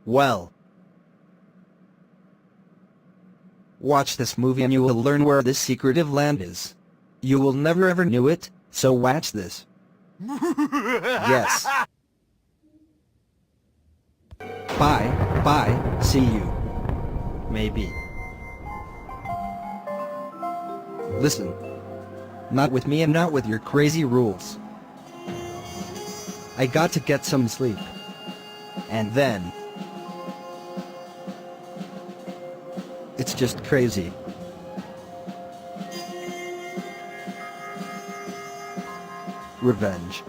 Well, watch this movie and you will learn where this secretive land is. You will never ever knew it, so watch this. Yes. Bye, see you. Maybe. Listen. Not with me and not with your crazy rules. I got to get some sleep. And then... it's just crazy. Revenge.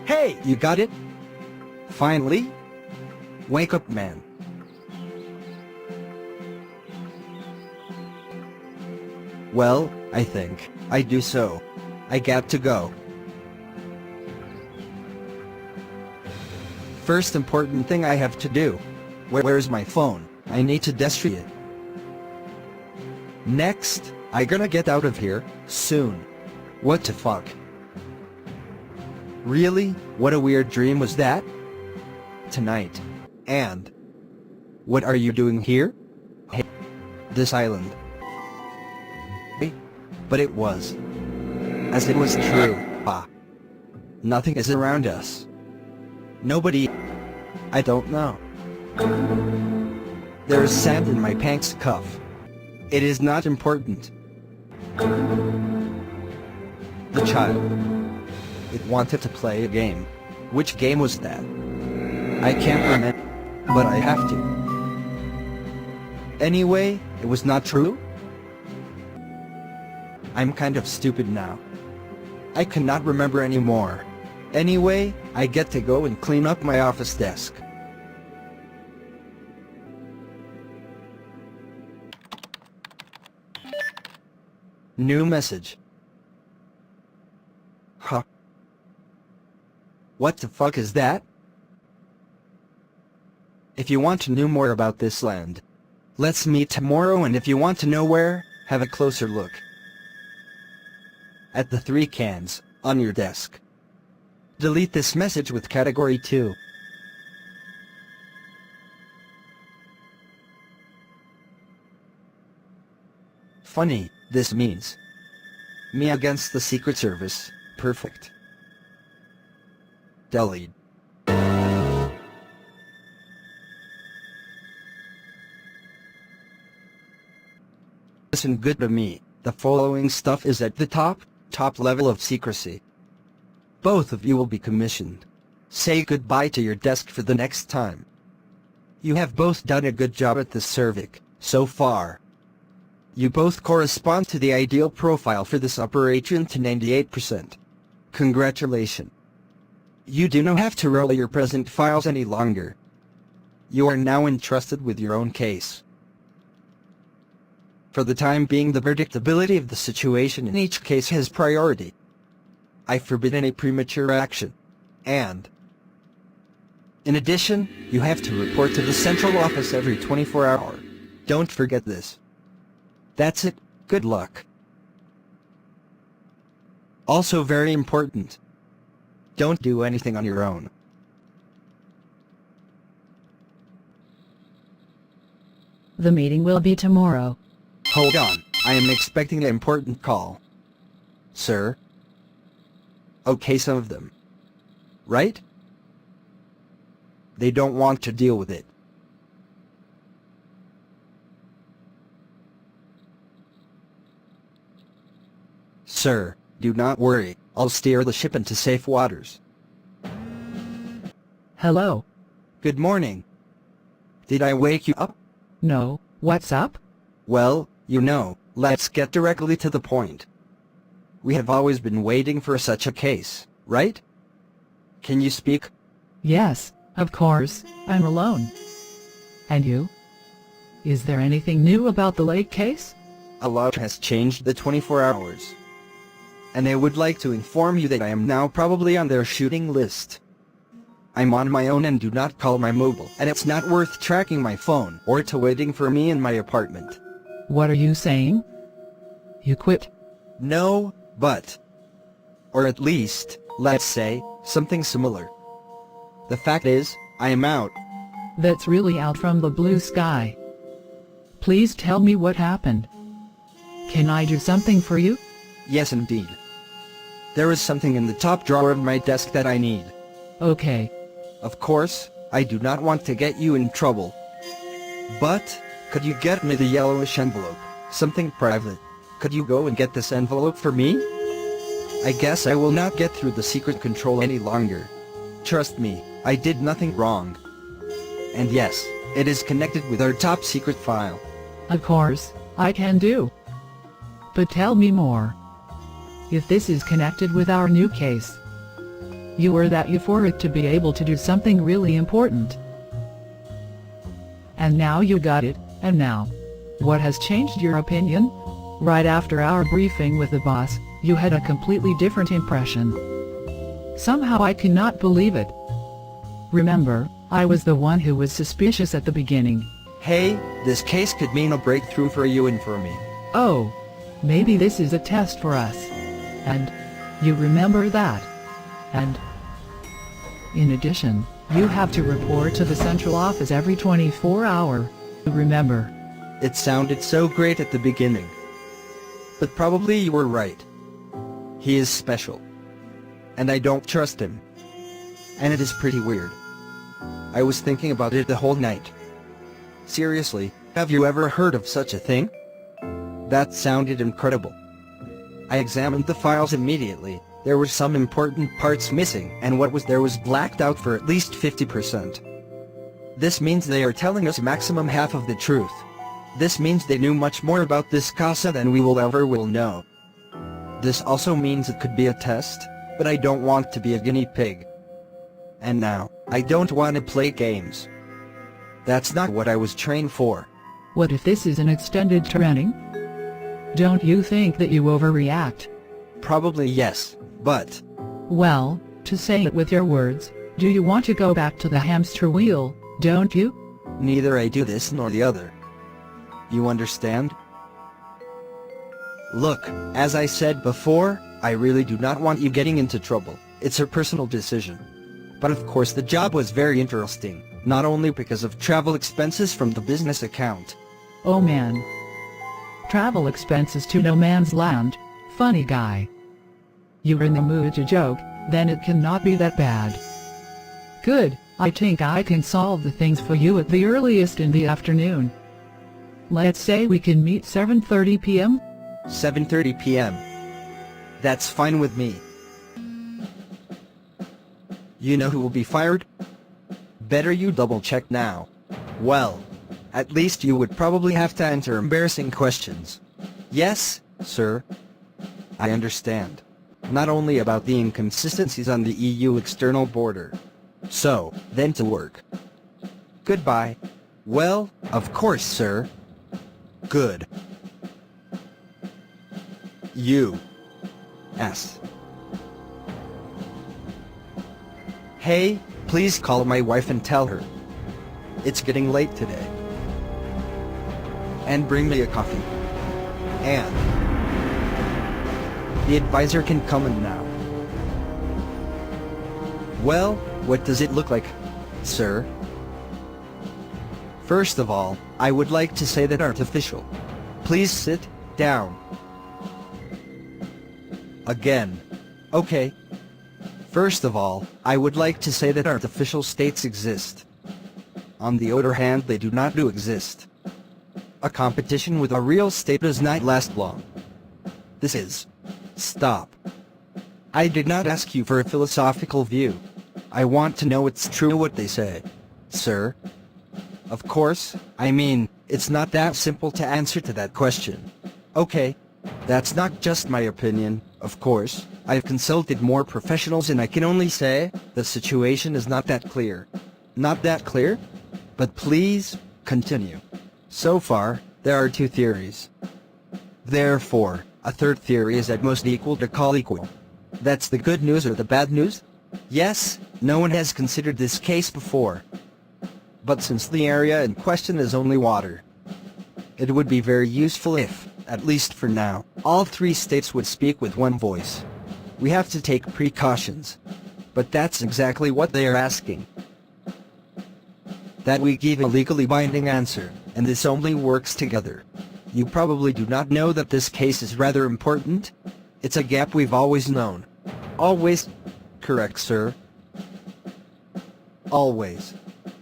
Hey, you got it? Finally? Wake up, man. Well, I think I do so. I got to go. First important thing I have to do. Where's my phone? I need to destroy it. Next, I gonna get out of here soon. What the fuck? Really? What a weird dream was that? Tonight. And what are you doing here? Hey, this island. But it was. As it was true. Nothing is around us. Nobody. I don't know. There is sand in my pants cuff. It is not important. The child. It wanted to play a game. Which game was that? I can't remember, but I have to. Anyway, it was not true? I'm kind of stupid now. I cannot remember anymore. Anyway, I get to go and clean up my office desk. New message. Huh? What the fuck is that? If you want to know more about this land, let's meet tomorrow, and if you want to know where, have a closer look at the 3 cans on your desk. Delete this message with category 2. Funny, this means me against the Secret Service. Perfect. Delete. Listen good to me. The following stuff is at the top level of secrecy. Both of you will be commissioned. Say goodbye to your desk for the next time. You have both done a good job at this cervic, so far. You both correspond to the ideal profile for this operation to 98%. Congratulations. You do not have to roll your present files any longer. You are now entrusted with your own case. For the time being, the predictability of the situation in each case has priority. I forbid any premature action. And in addition, you have to report to the central office every 24 hours. Don't forget this. That's it. Good luck. Also very important. Don't do anything on your own. The meeting will be tomorrow. Hold on, I am expecting an important call. Sir? Okay, some of them. Right? They don't want to deal with it. Sir, do not worry, I'll steer the ship into safe waters. Hello? Good morning. Did I wake you up? No, what's up? Well, you know, let's get directly to the point. We have always been waiting for such a case, right? Can you speak? Yes, of course, I'm alone. And you? Is there anything new about the Lake case? A lot has changed the 24 hours. And I would like to inform you that I am now probably on their shooting list. I'm on my own and do not call my mobile, and it's not worth tracking my phone or to waiting for me in my apartment. What are you saying? You quit? No, but... Or at least, let's say, something similar. The fact is, I am out. That's really out from the blue sky. Please tell me what happened. Can I do something for you? Yes, indeed. There is something in the top drawer of my desk that I need. Okay. Of course, I do not want to get you in trouble. But, could you get me the yellowish envelope? Something private. Could you go and get this envelope for me? I guess I will not get through the secret control any longer. Trust me, I did nothing wrong. And yes, it is connected with our top secret file. Of course, I can do. But tell me more. If this is connected with our new case, you were that euphoric to be able to do something really important. And now you got it, and now, what has changed your opinion? Right after our briefing with the boss, you had a completely different impression. Somehow I cannot believe it. Remember, I was the one who was suspicious at the beginning. Hey, this case could mean a breakthrough for you and for me. Oh, maybe this is a test for us. And you remember that. And in addition, you have to report to the central office every 24 hours. Remember? It sounded so great at the beginning. But probably you were right. He is special. And I don't trust him. And it is pretty weird. I was thinking about it the whole night. Seriously, have you ever heard of such a thing? That sounded incredible. I examined the files immediately. There were some important parts missing, and what was there was blacked out for at least 50%. This means they are telling us maximum half of the truth. This means they knew much more about this casa than we will ever know. This also means it could be a test, but I don't want to be a guinea pig. And now, I don't want to play games. That's not what I was trained for. What if this is an extended training? Don't you think that you overreact? Probably yes, but... Well, to say it with your words, do you want to go back to the hamster wheel, don't you? Neither I do this nor the other. You understand? Look, as I said before, I really do not want you getting into trouble. It's a personal decision. But of course the job was very interesting, not only because of travel expenses from the business account. Oh man. Travel expenses to no man's land, funny guy. You're in the mood to joke, then it cannot be that bad. Good, I think I can solve the things for you at the earliest in the afternoon. Let's say we can meet 7:30 p.m.? 7:30 p.m. That's fine with me. You know who will be fired? Better you double check now. Well, at least you would probably have to answer embarrassing questions. Yes, sir. I understand. Not only about the inconsistencies on the EU external border. So, then to work. Goodbye. Well, of course, sir. Good. You. S. Hey, please call my wife and tell her. It's getting late today. And bring me a coffee. And the advisor can come in now. Well, what does it look like, sir? First of all, I would like to say that artificial. Please sit down. Again. Okay. First of all, I would like to say that artificial states exist. On the other hand, they do not exist. A competition with a real state does not last long. This is... Stop. I did not ask you for a philosophical view. I want to know it's true what they say, sir. Of course, I mean, it's not that simple to answer to that question. Okay. That's not just my opinion, of course. I've consulted more professionals and I can only say, the situation is not that clear. Not that clear? But please, continue. So far, there are two theories. Therefore, a third theory is at most equal to call equal. That's the good news or the bad news? Yes, no one has considered this case before. But since the area in question is only water, it would be very useful if, at least for now, all three states would speak with one voice. We have to take precautions. But that's exactly what they are asking. That we give a legally binding answer, and this only works together. You probably do not know that this case is rather important. It's a gap we've always known. Always. Correct, sir. Always.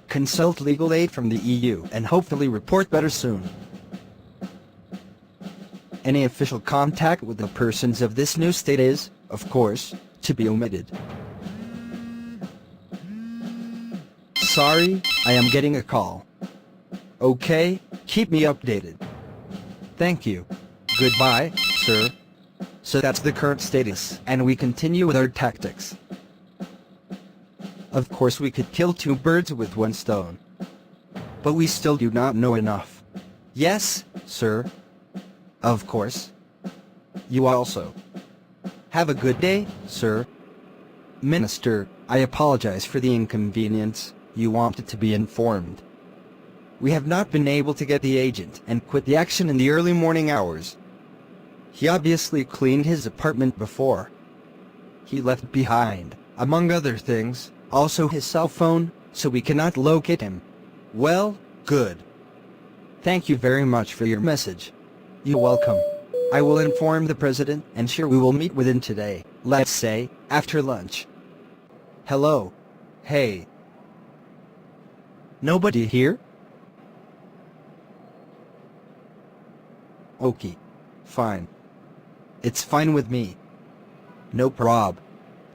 Consult legal aid from the EU and hopefully report better soon. Any official contact with the persons of this new state is, of course, to be omitted. Sorry, I am getting a call. Okay, keep me updated. Thank you. Goodbye, sir. So that's the current status, and we continue with our tactics. Of course we could kill two birds with one stone. But we still do not know enough. Yes, sir. Of course. You also. Have a good day, sir. Minister, I apologize for the inconvenience. You wanted to be informed. We have not been able to get the agent and quit the action in the early morning hours. He obviously cleaned his apartment before. He left behind, among other things, also his cell phone, so we cannot locate him. Well, good. Thank you very much for your message. You're welcome. I will inform the president, and sure we will meet with him today, let's say, after lunch. Hello. Hey. Nobody here? Okay. Fine. It's fine with me. No prob.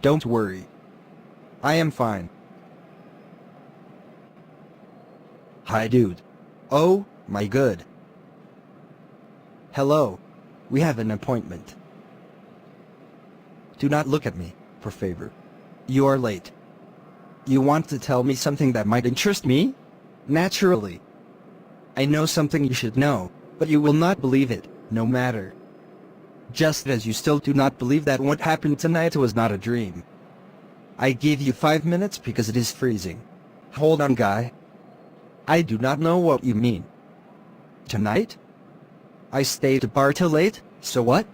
Don't worry. I am fine. Hi dude. Oh, my good. Hello. We have an appointment. Do not look at me, for favor. You are late. You want to tell me something that might interest me? Naturally. I know something you should know, but you will not believe it, no matter. Just as you still do not believe that what happened tonight was not a dream. I gave you 5 minutes because it is freezing. Hold on, guy. I do not know what you mean. Tonight? I stayed at the bar till late, so what?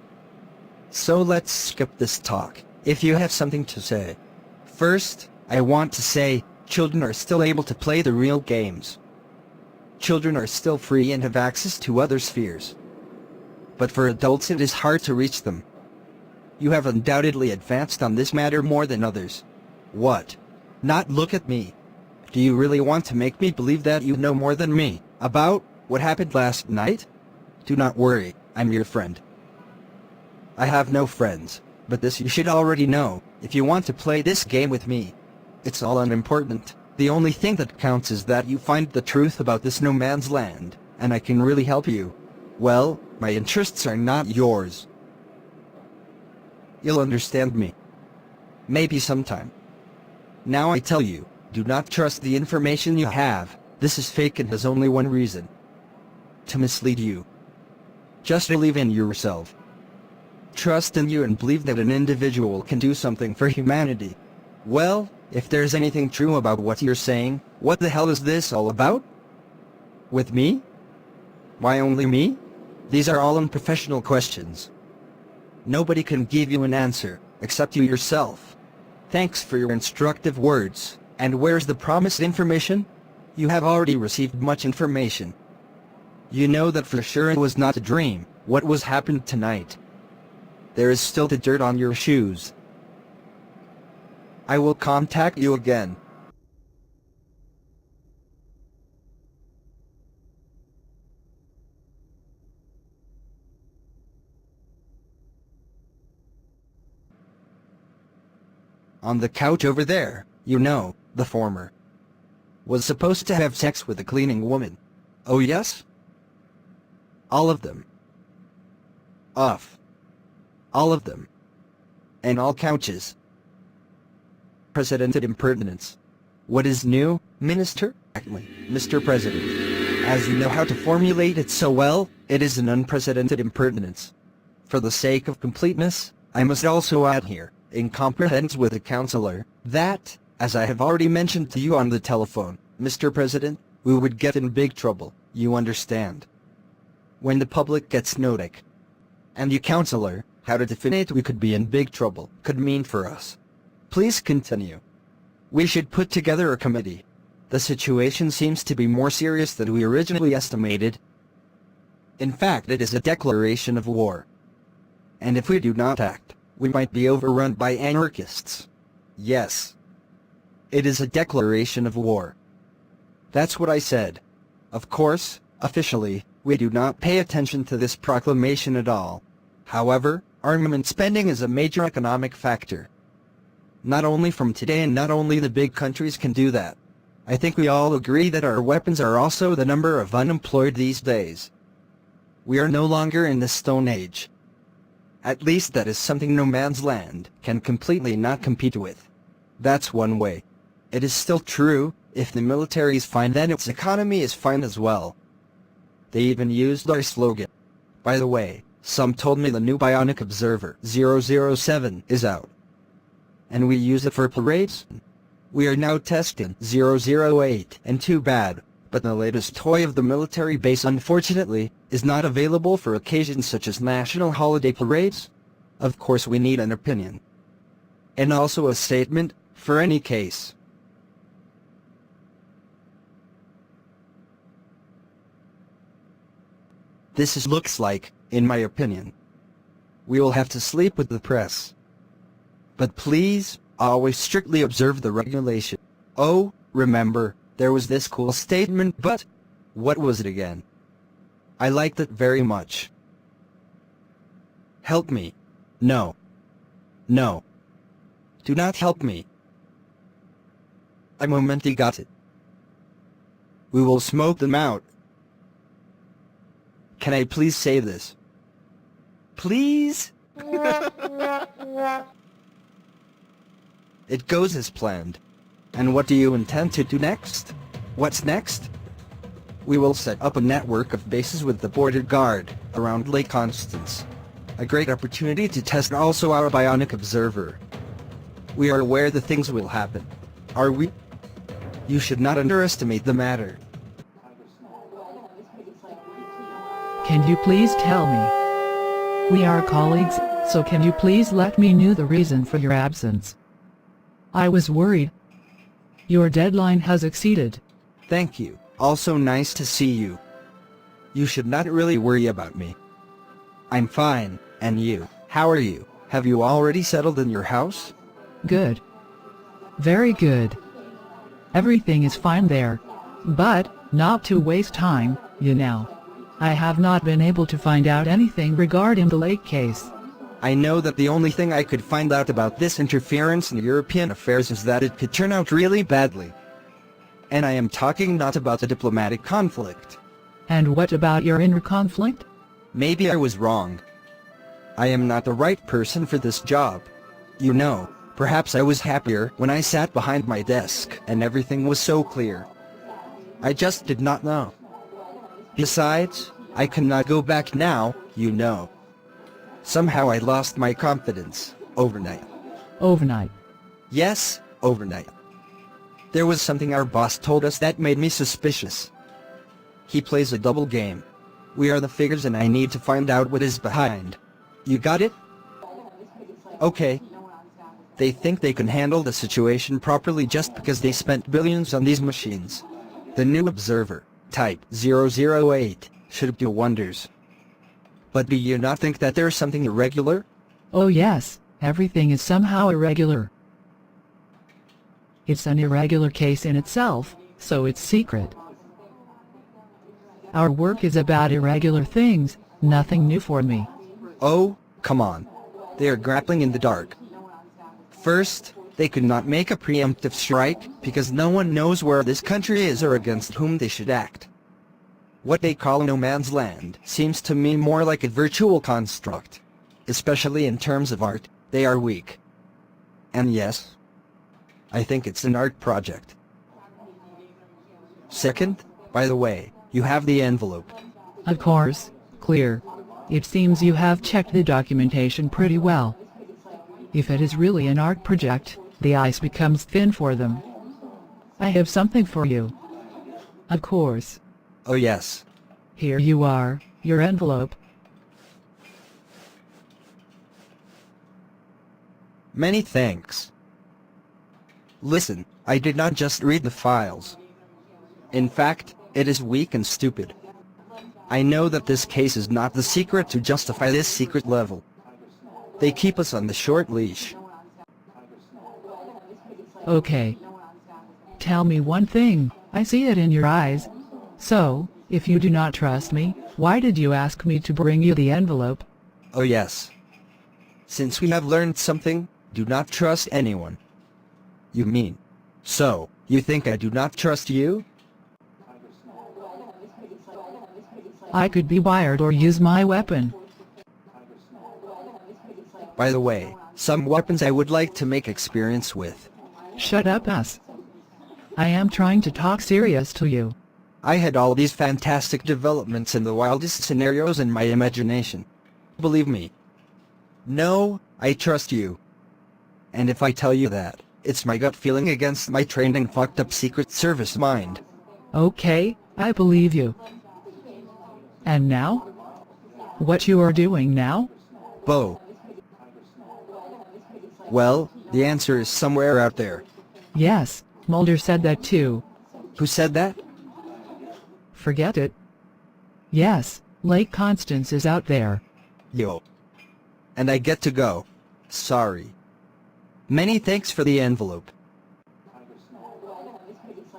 So let's skip this talk, if you have something to say. First, I want to say, children are still able to play the real games. Children are still free and have access to other spheres. But for adults it is hard to reach them. You have undoubtedly advanced on this matter more than others. What? Not look at me. Do you really want to make me believe that you know more than me about what happened last night? Do not worry, I'm your friend. I have no friends, but this you should already know, if you want to play this game with me. It's all unimportant. The only thing that counts is that you find the truth about this no man's land, and I can really help you. Well, my interests are not yours. You'll understand me. Maybe sometime. Now I tell you, do not trust the information you have. This is fake and has only one reason. To mislead you. Just believe in yourself. Trust in you and believe that an individual can do something for humanity. Well, if there's anything true about what you're saying, what the hell is this all about? With me? Why only me? These are all unprofessional questions. Nobody can give you an answer, except you yourself. Thanks for your instructive words, and where's the promised information? You have already received much information. You know that for sure it was not a dream, what was happened tonight. There is still the dirt on your shoes. I will contact you again. On the couch over there, you know, the former was supposed to have sex with a cleaning woman. Oh yes? All of them. Off. All of them. And all couches. Precedented impertinence. What is new, Minister? Exactly, Mr. President. As you know how to formulate it so well, it is an unprecedented impertinence. For the sake of completeness, I must also add here, incomprehensible with a counselor, that, as I have already mentioned to you on the telephone, Mr. President, we would get in big trouble, you understand. When the public gets notic. And you counselor, how to define we could be in big trouble, could mean for us. Please continue. We should put together a committee. The situation seems to be more serious than we originally estimated. In fact, it is a declaration of war. And if we do not act, we might be overrun by anarchists. Yes. It is a declaration of war. That's what I said. Of course, officially, we do not pay attention to this proclamation at all. However, armament spending is a major economic factor. Not only from today and not only the big countries can do that. I think we all agree that our weapons are also the number of unemployed these days. We are no longer in the Stone Age. At least that is something no man's land can completely not compete with. That's one way. It is still true, if the military is fine then its economy is fine as well. They even used our slogan. By the way, some told me the new Bionic Observer 007 is out. And we use it for parades? We are now testing 008, and too bad, but the latest toy of the military base unfortunately is not available for occasions such as national holiday parades. Of course we need an opinion. And also a statement, for any case. Looks like, in my opinion, we will have to sleep with the press. But please, always strictly observe the regulation. Oh, remember, there was this cool statement, but what was it again? I liked it very much. Help me. No. No. Do not help me. I momently got it. We will smoke them out. Can I please say this? Please? It goes as planned. And what do you intend to do next? What's next? We will set up a network of bases with the border guard around Lake Constance. A great opportunity to test also our Bionic Observer. We are aware that things will happen. Are we? You should not underestimate the matter. Can you please tell me? We are colleagues, so can you please let me know the reason for your absence? I was worried. Your deadline has exceeded. Thank you. Also nice to see you. You should not really worry about me. I'm fine, and you, how are you? Have you already settled in your house? Good. Very good. Everything is fine there. But, not to waste time, you know. I have not been able to find out anything regarding the Lake case. I know that the only thing I could find out about this interference in European affairs is that it could turn out really badly. And I am talking not about the diplomatic conflict. And what about your inner conflict? Maybe I was wrong. I am not the right person for this job. You know, perhaps I was happier when I sat behind my desk and everything was so clear. I just did not know. Besides, I cannot go back now, you know. Somehow I lost my confidence, overnight. Overnight? Yes, overnight. There was something our boss told us that made me suspicious. He plays a double game. We are the figures and I need to find out what is behind. You got it? Okay. They think they can handle the situation properly just because they spent billions on these machines. The new Observer, Type 008, should do wonders. But do you not think that there's something irregular? Oh yes, everything is somehow irregular. It's an irregular case in itself, so it's secret. Our work is about irregular things, nothing new for me. Oh, come on. They are grappling in the dark. First, they could not make a preemptive strike because no one knows where this country is or against whom they should act. What they call no man's land seems to me more like a virtual construct. Especially in terms of art, they are weak. And yes, I think it's an art project. Second, by the way, you have the envelope. Of course, clear. It seems you have checked the documentation pretty well. If it is really an art project, the ice becomes thin for them. I have something for you. Of course. Oh yes. Here you are, your envelope. Many thanks. Listen, I did not just read the files. In fact, it is weak and stupid. I know that this case is not the secret to justify this secret level. They keep us on the short leash. Okay. Tell me one thing, I see it in your eyes. So, if you do not trust me, why did you ask me to bring you the envelope? Oh yes. Since we have learned something, do not trust anyone. You mean? So, you think I do not trust you? I could be wired or use my weapon. By the way, some weapons I would like to make experience with. Shut up, us. I am trying to talk serious to you. I had all these fantastic developments and the wildest scenarios in my imagination. Believe me. No, I trust you. And if I tell you that, it's my gut feeling against my trained and fucked up Secret Service mind. Okay, I believe you. And now? What you are doing now? Bo. Well, the answer is somewhere out there. Yes, Mulder said that too. Who said that? Forget it. Yes, Lake Constance is out there. Yo. And I get to go. Sorry. Many thanks for the envelope.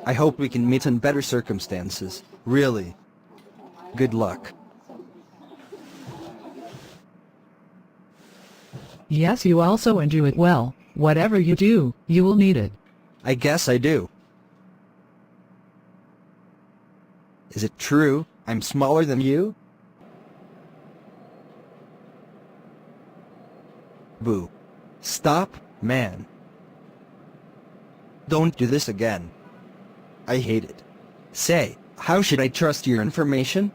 I hope we can meet in better circumstances. Really. Good luck. Yes, you also and do it well. Whatever you do, you will need it. I guess I do. Is it true I'm smaller than you? Boo. Stop, man. Don't do this again. I hate it. Say, how should I trust your information?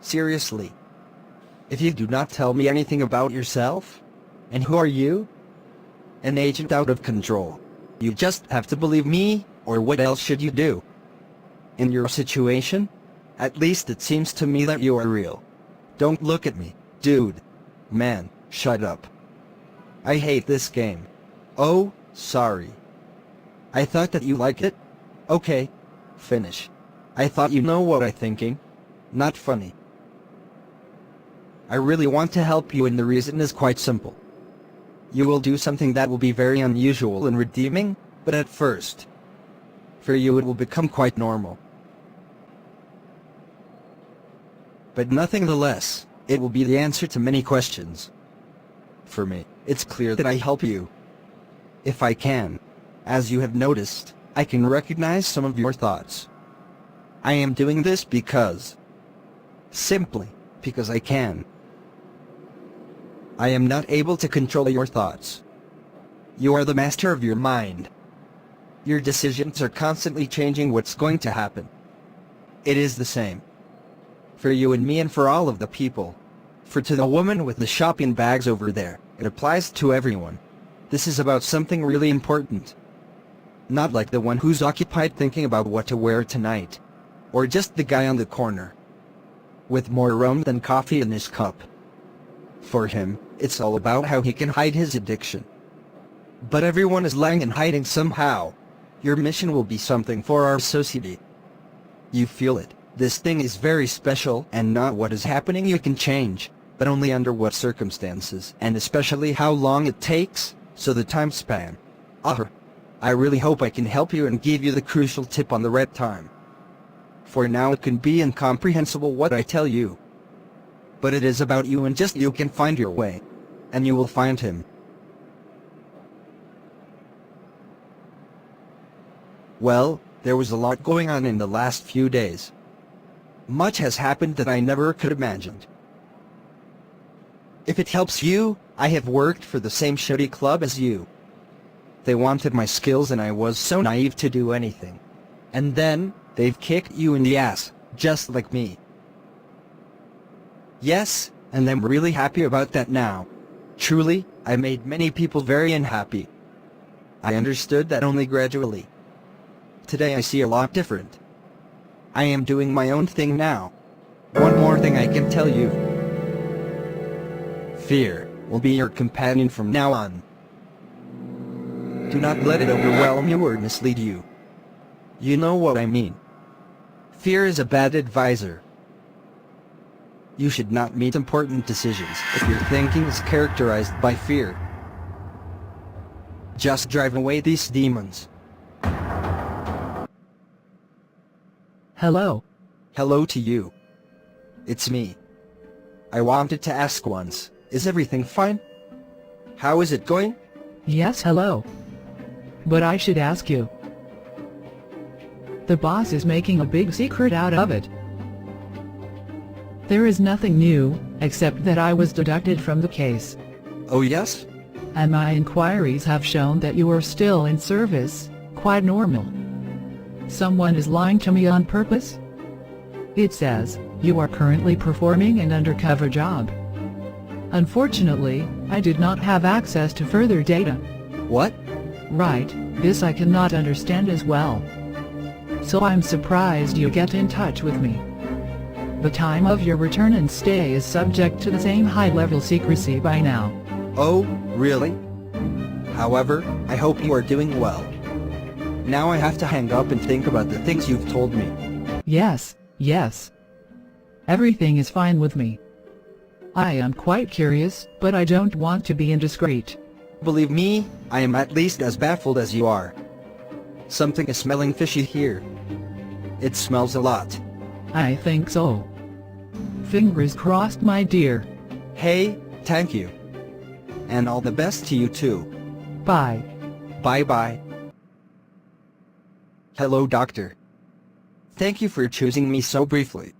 Seriously. If you do not tell me anything about yourself? And who are you? An agent out of control. You just have to believe me, or what else should you do? In your situation? At least it seems to me that you are real. Don't look at me, dude. Man, shut up. I hate this game. Oh, sorry. I thought that you like it? Okay. Finish. I thought you know what I'm thinking. Not funny. I really want to help you and the reason is quite simple. You will do something that will be very unusual and redeeming, but at first, for you it will become quite normal. But nothing the less, it will be the answer to many questions. For me, it's clear that I help you. If I can. As you have noticed, I can recognize some of your thoughts. I am doing this because... simply, because I can. I am not able to control your thoughts. You are the master of your mind. Your decisions are constantly changing what's going to happen. It is the same. For you and me and for all of the people. For to the woman with the shopping bags over there, it applies to everyone. This is about something really important. Not like the one who's occupied thinking about what to wear tonight. Or just the guy on the corner. With more rum than coffee in his cup. For him, it's all about how he can hide his addiction. But everyone is lying and hiding somehow. Your mission will be something for our society. You feel it. This thing is very special and not what is happening you can change, but only under what circumstances and especially how long it takes, so the time span. I really hope I can help you and give you the crucial tip on the right time. For now it can be incomprehensible what I tell you. But it is about you and just you can find your way. And you will find him. Well, there was a lot going on in the last few days. Much has happened that I never could imagined. If it helps you, I have worked for the same shitty club as you. They wanted my skills and I was so naive to do anything. And then, they've kicked you in the ass, just like me. Yes, and I'm really happy about that now. Truly, I made many people very unhappy. I understood that only gradually. Today I see a lot different. I am doing my own thing now. One more thing I can tell you. Fear will be your companion from now on. Do not let it overwhelm you or mislead you. You know what I mean. Fear is a bad advisor. You should not make important decisions if your thinking is characterized by fear. Just drive away these demons. Hello. Hello to you. It's me. I wanted to ask once, is everything fine? How is it going? Yes, hello. But I should ask you. The boss is making a big secret out of it. There is nothing new, except that I was deducted from the case. Oh yes? And my inquiries have shown that you are still in service, quite normal. Someone is lying to me on purpose? It says, you are currently performing an undercover job. Unfortunately, I did not have access to further data. What? Right, this I cannot understand as well. So I'm surprised you get in touch with me. The time of your return and stay is subject to the same high-level secrecy by now. Oh, really? However, I hope you are doing well. Now I have to hang up and think about the things you've told me. Yes, yes. Everything is fine with me. I am quite curious, but I don't want to be indiscreet. Believe me, I am at least as baffled as you are. Something is smelling fishy here. It smells a lot. I think so. Fingers crossed, my dear. Hey, thank you. And all the best to you too. Bye. Bye-bye. Hello, doctor. Thank you for choosing me so briefly.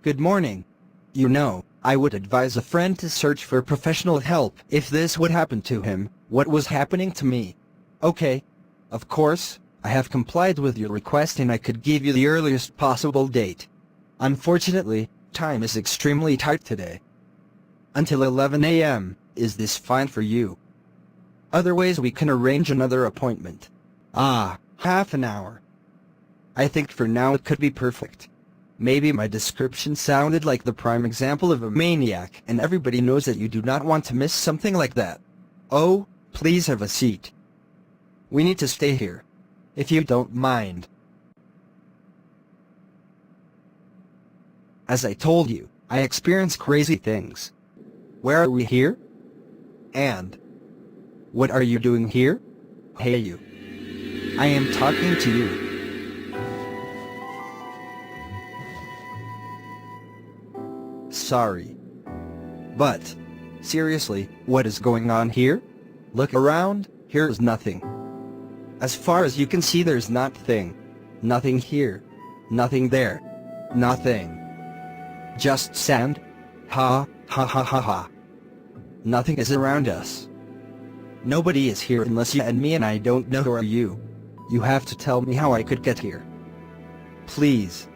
Good morning. You know, I would advise a friend to search for professional help if this would happen to him, what was happening to me. Okay. Of course, I have complied with your request and I could give you the earliest possible date. Unfortunately, time is extremely tight today. Until 11 a.m., is this fine for you? Otherwise we can arrange another appointment. Half an hour. I think for now it could be perfect. Maybe my description sounded like the prime example of a maniac and everybody knows that you do not want to miss something like that. Oh, please have a seat. We need to stay here. If you don't mind. As I told you, I experience crazy things. Where are we here? And what are you doing here? Hey you. I am talking to you. Sorry. But, seriously, what is going on here? Look around, here is nothing. As far as you can see there's nothing. Nothing here. Nothing there. Nothing. Just sand. Ha, ha ha ha ha. Nothing is around us. Nobody is here unless you and me, and I don't know who are you. You have to tell me how I could get here. Please.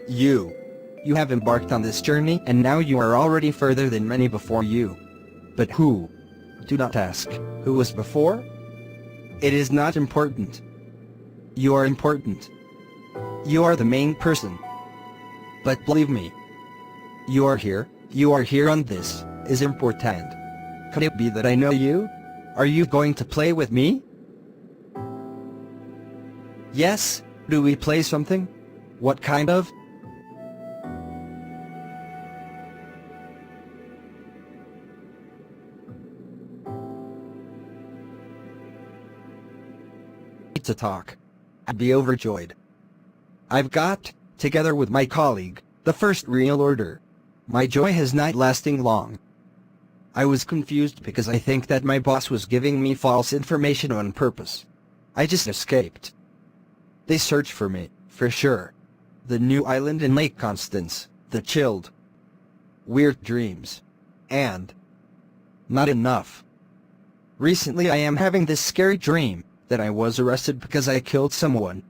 You have embarked on this journey and now you are already further than many before you. But who? Do not ask, who was before? It is not important. You are important. You are the main person. But believe me, you are here on this, is important. Could it be that I know you? Are you going to play with me? Yes, do we play something? What kind of? To talk. I'd be overjoyed. I've got, together with my colleague, the first real order. My joy has not lasting long. I was confused because I think that my boss was giving me false information on purpose. I just escaped. They searched for me, for sure. The new island in Lake Constance, the chilled, weird dreams. And not enough. Recently I am having this scary dream that I was arrested because I killed someone.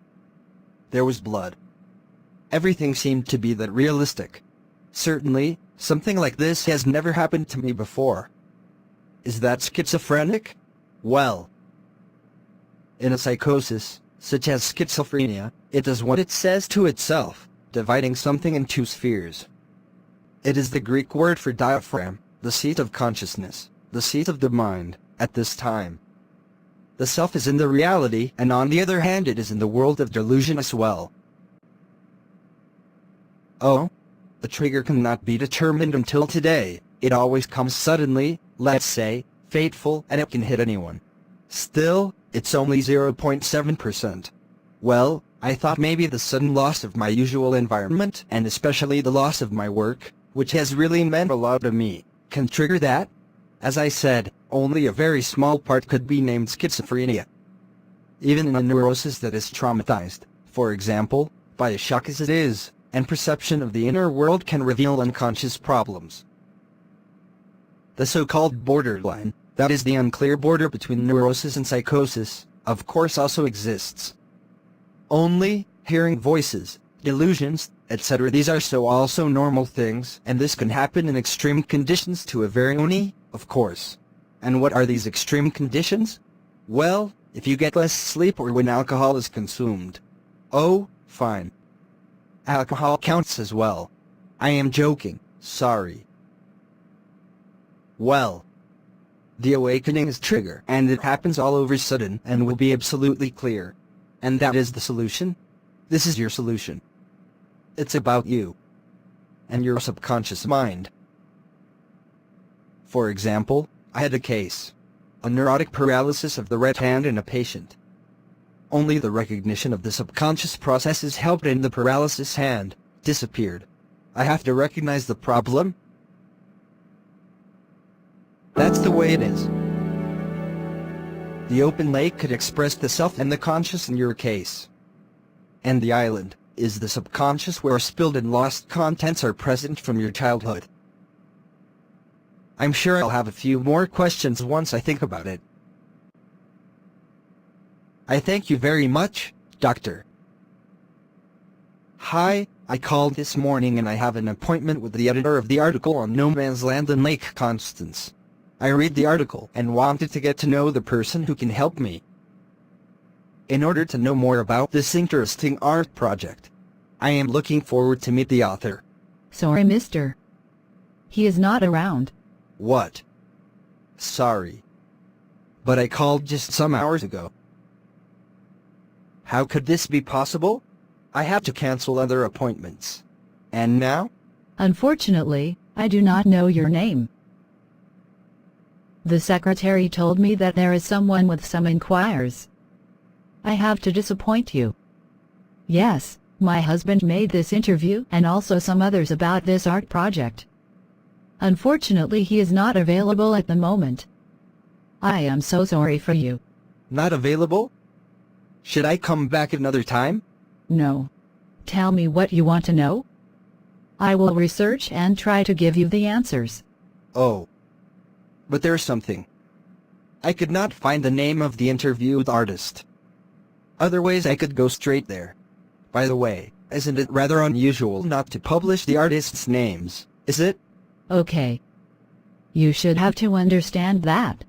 There was blood. Everything seemed to be that realistic. Certainly, something like this has never happened to me before. Is that schizophrenic? Well, in a psychosis, such as schizophrenia, it does what it says to itself, dividing something in two spheres. It is the Greek word for diaphragm, the seat of consciousness, the seat of the mind, at this time. The self is in the reality, and on the other hand it is in the world of delusion as well. Oh? The trigger cannot be determined until today. It always comes suddenly, let's say, fateful, and it can hit anyone. Still, it's only 0.7%. Well, I thought maybe the sudden loss of my usual environment, and especially the loss of my work, which has really meant a lot to me, can trigger that. As I said, only a very small part could be named schizophrenia. Even in a neurosis that is traumatized, for example, by a shock as it is, and perception of the inner world can reveal unconscious problems. The so-called borderline, that is the unclear border between neurosis and psychosis, of course also exists. Only, hearing voices, delusions, etc. these are so also normal things, and this can happen in extreme conditions to a very of course. And what are these extreme conditions? Well, if you get less sleep or when alcohol is consumed. Oh, fine. Alcohol counts as well. I am joking, sorry. Well, the awakening is trigger, and it happens all over sudden and will be absolutely clear. And that is the solution? This is your solution. It's about you. And your subconscious mind. For example, I had a case. A neurotic paralysis of the right hand in a patient. Only the recognition of the subconscious processes helped and the paralysis hand disappeared. I have to recognize the problem. That's the way it is. The open lake could express the self and the conscious in your case. And the island is the subconscious where spilled and lost contents are present from your childhood. I'm sure I'll have a few more questions once I think about it. I thank you very much, Doctor. Hi, I called this morning and I have an appointment with the editor of the article on No Man's Land and Lake Constance. I read the article and wanted to get to know the person who can help me. In order to know more about this interesting art project, I am looking forward to meet the author. Sorry, mister. He is not around. What? Sorry. But I called just some hours ago. How could this be possible? I have to cancel other appointments. And now? Unfortunately, I do not know your name. The secretary told me that there is someone with some inquiries. I have to disappoint you. Yes, my husband made this interview and also some others about this art project. Unfortunately, he is not available at the moment. I am so sorry for you. Not available? Should I come back another time? No. Tell me what you want to know. I will research and try to give you the answers. Oh. But there's something. I could not find the name of the interviewed artist. Other ways I could go straight there. By the way, isn't it rather unusual not to publish the artists' names, is it? Okay. You should have to understand that.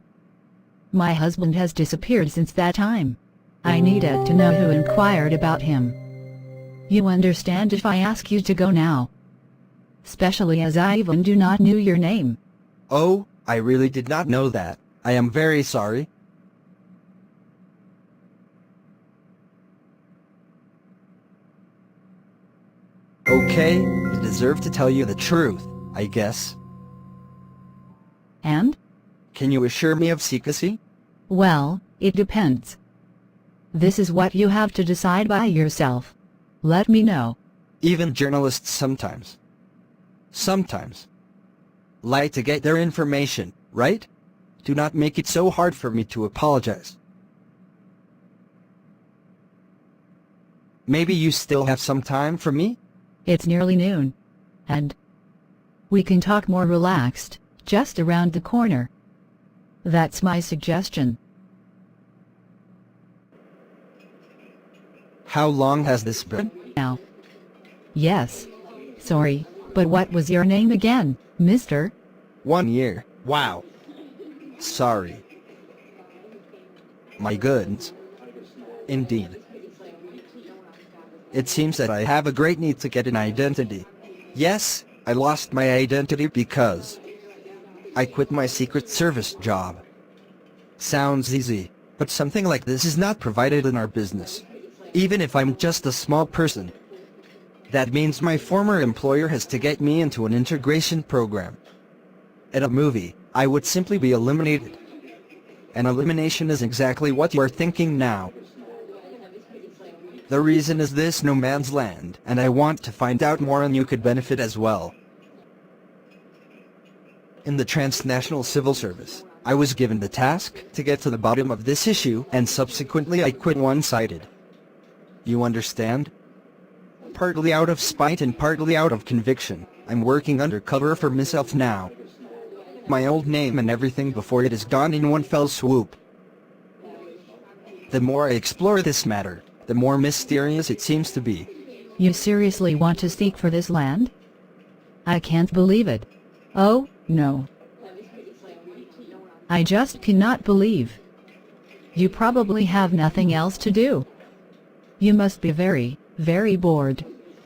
My husband has disappeared since that time. I needed to know who inquired about him. You understand if I ask you to go now? Especially as I even do not know your name. Oh, I really did not know that. I am very sorry. Okay, I deserve to tell you the truth, I guess. And? Can you assure me of secrecy? Well, it depends. This is what you have to decide by yourself. Let me know. Even journalists sometimes lie to get their information, right? Do not make it so hard for me to apologize. Maybe you still have some time for me? It's nearly noon. And we can talk more relaxed, just around the corner. That's my suggestion. How long has this been? Now. Yes. Sorry, but what was your name again, mister? 1 year. Wow. Sorry. My goods. Indeed. It seems that I have a great need to get an identity. Yes, I lost my identity because I quit my Secret Service job. Sounds easy, but something like this is not provided in our business. Even if I'm just a small person. That means my former employer has to get me into an integration program. At a movie, I would simply be eliminated. And elimination is exactly what you're thinking now. The reason is this no man's land, and I want to find out more and you could benefit as well. In the transnational civil service, I was given the task to get to the bottom of this issue, and subsequently I quit one-sided. You understand? Partly out of spite and partly out of conviction, I'm working undercover for myself now. My old name and everything before it is gone in one fell swoop. The more I explore this matter, the more mysterious it seems to be. You seriously want to seek for this land? I can't believe it. Oh, no. I just cannot believe. You probably have nothing else to do. You must be very, very bored.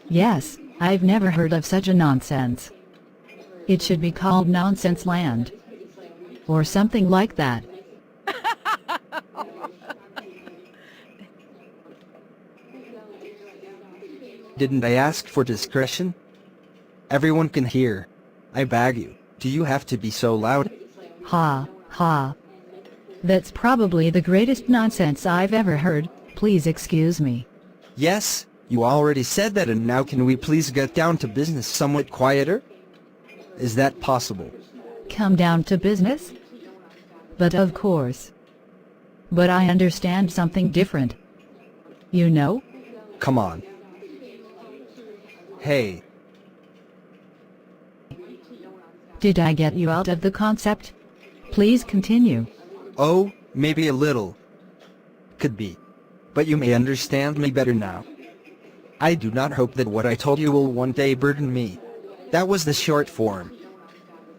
Yes, I've never heard of such a nonsense. It should be called Nonsense Land. Or something like that. Didn't I ask for discretion? Everyone can hear. I beg you, do you have to be so loud? Ha, ha. That's probably the greatest nonsense I've ever heard, please excuse me. Yes, you already said that, and now can we please get down to business somewhat quieter? Is that possible? Come down to business? But of course. But I understand something different. You know? Come on. Hey. Did I get you out of the concept? Please continue. Oh, maybe a little. Could be. But you may understand me better now. I do not hope that what I told you will one day burden me. That was the short form.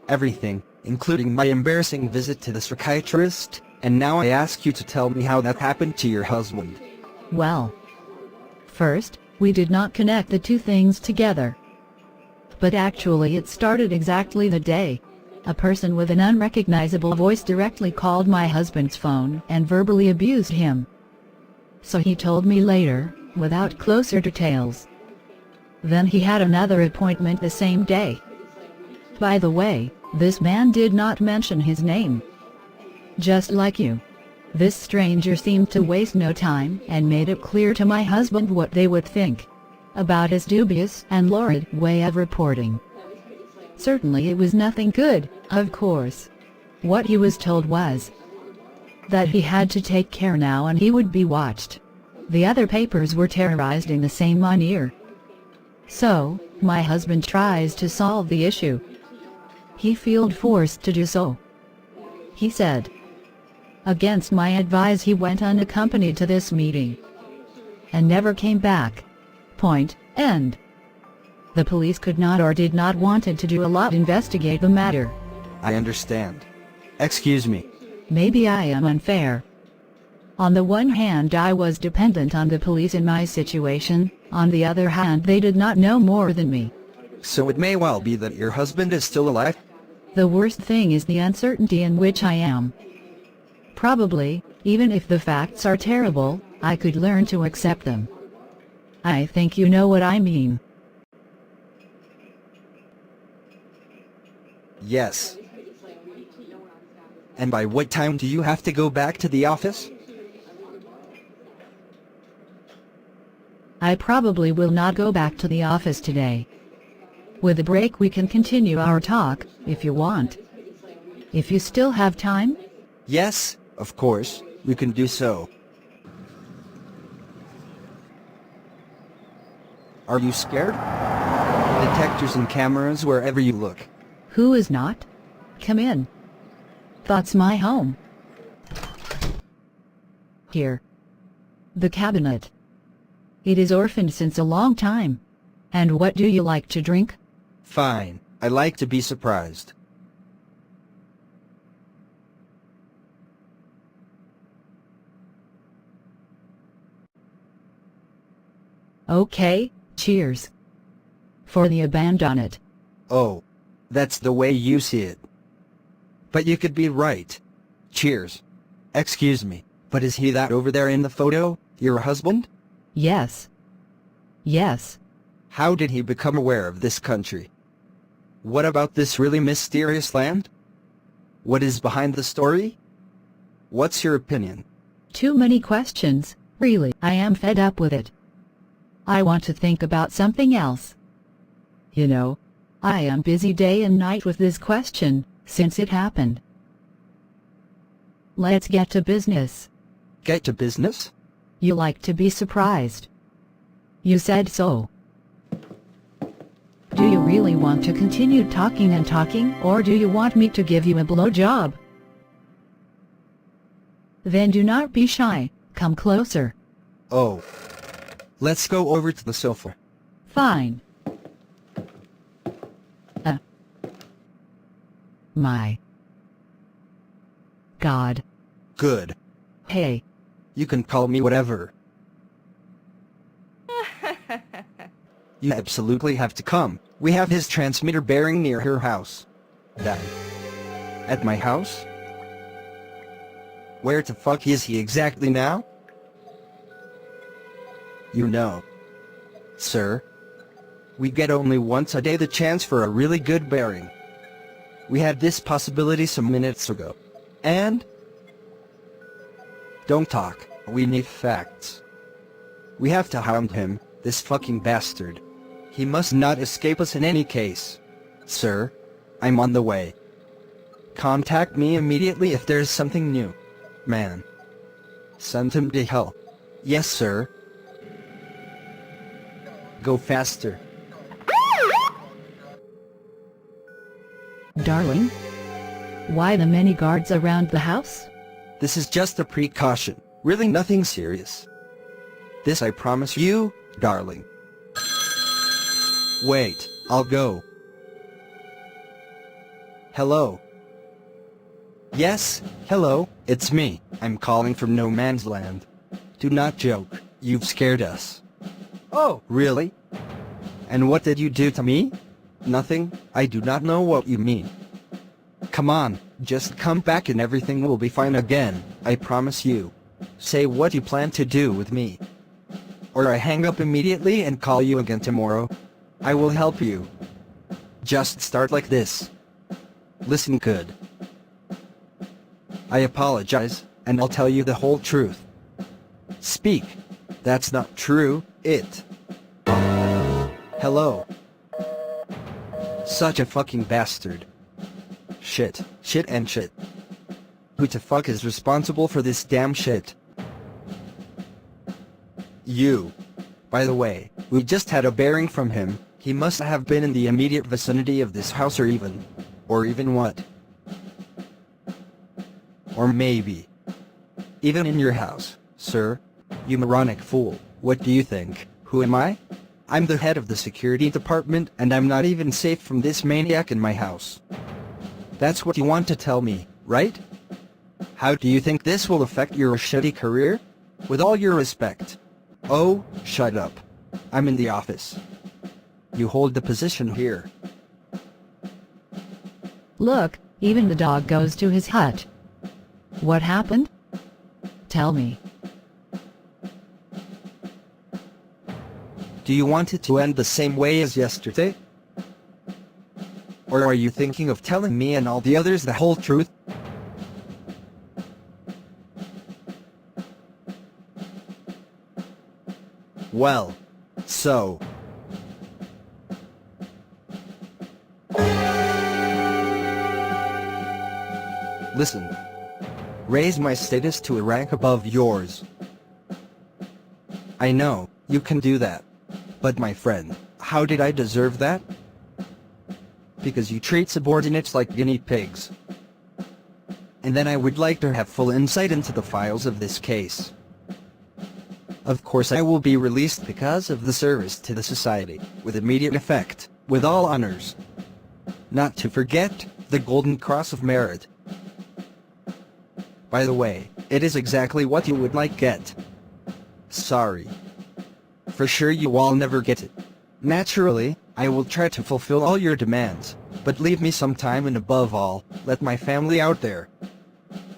Everything, including my embarrassing visit to the psychiatrist, and now I ask you to tell me how that happened to your husband. Well, first, we did not connect the two things together. But actually it started exactly the day a person with an unrecognizable voice directly called my husband's phone and verbally abused him. So he told me later, without closer details. Then he had another appointment the same day. By the way, this man did not mention his name. Just like you. This stranger seemed to waste no time and made it clear to my husband what they would think about his dubious and lurid way of reporting. Certainly it was nothing good, of course. What he was told was that he had to take care now and he would be watched. The other papers were terrorized in the same manner. So, my husband tries to solve the issue. He felt forced to do so. He said. Against my advice he went unaccompanied to this meeting. And never came back. Point, end. The police could not or did not wanted to do a lot to investigate the matter. I understand. Excuse me. Maybe I am unfair. On the one hand I was dependent on the police in my situation, on the other hand they did not know more than me. So it may well be that your husband is still alive? The worst thing is the uncertainty in which I am. Probably, even if the facts are terrible, I could learn to accept them. I think you know what I mean. Yes. And by what time do you have to go back to the office? I probably will not go back to the office today. With a break we can continue our talk, if you want. If you still have time? Yes, of course, we can do so. Are you scared? Detectors and cameras wherever you look. Who is not? Come in. That's my home. Here. The cabinet. It is orphaned since a long time. And what do you like to drink? Fine, I like to be surprised. Okay, cheers. For the abandoned. Oh, that's the way you see it. But you could be right. Cheers. Excuse me, but is he that over there in the photo, your husband? Yes. Yes. How did he become aware of this country? What about this really mysterious land? What is behind the story? What's your opinion? Too many questions, really. I am fed up with it. I want to think about something else. You know, I am busy day and night with this question, since it happened. Let's get to business. Get to business? You like to be surprised. You said so. Do you really want to continue talking and talking, or do you want me to give you a blowjob? Then do not be shy, come closer. Oh. Let's go over to the sofa. Fine. My God. Good. Hey. You can call me whatever. You absolutely have to come. We have his transmitter bearing near her house. That. At my house? Where the fuck is he exactly now? You know. Sir. We get only once a day the chance for a really good bearing. We had this possibility some minutes ago. And? Don't talk. We need facts. We have to hound him, this fucking bastard. He must not escape us in any case. Sir, I'm on the way. Contact me immediately if there's something new. Man. Send him to hell. Yes, sir. Go faster. Darling? Why the many guards around the house? This is just a precaution. Really nothing serious. This I promise you, darling. Wait, I'll go. Hello. Yes, hello, it's me. I'm calling from no man's land. Do not joke, you've scared us. Oh, really? And what did you do to me? Nothing, I do not know what you mean. Come on, just come back and everything will be fine again, I promise you. Say what you plan to do with me. Or I hang up immediately and call you again tomorrow. I will help you. Just start like this. Listen good. I apologize, and I'll tell you the whole truth. Speak. That's not true, it. Hello. Such a fucking bastard. Shit, shit and shit. Who the fuck is responsible for this damn shit? You. By the way, we just had a bearing from him. He must have been in the immediate vicinity of this house or even what? Or maybe even in your house, sir. You moronic fool. What do you think? Who am I? I'm the head of the security department, and I'm not even safe from this maniac in my house. That's what you want to tell me, right? How do you think this will affect your shitty career? With all your respect. Oh, shut up. I'm in the office. You hold the position here. Look, even the dog goes to his hut. What happened? Tell me. Do you want it to end the same way as yesterday? Or are you thinking of telling me and all the others the whole truth? Well, so. Listen. Raise my status to a rank above yours. I know, you can do that. But my friend, how did I deserve that? Because you treat subordinates like guinea pigs. And then I would like to have full insight into the files of this case. Of course I will be released because of the service to the society, with immediate effect, with all honors. Not to forget, the Golden Cross of Merit. By the way, it is exactly what you would like get. Sorry. For sure you all never get it. Naturally, I will try to fulfill all your demands, but leave me some time and above all, let my family out there.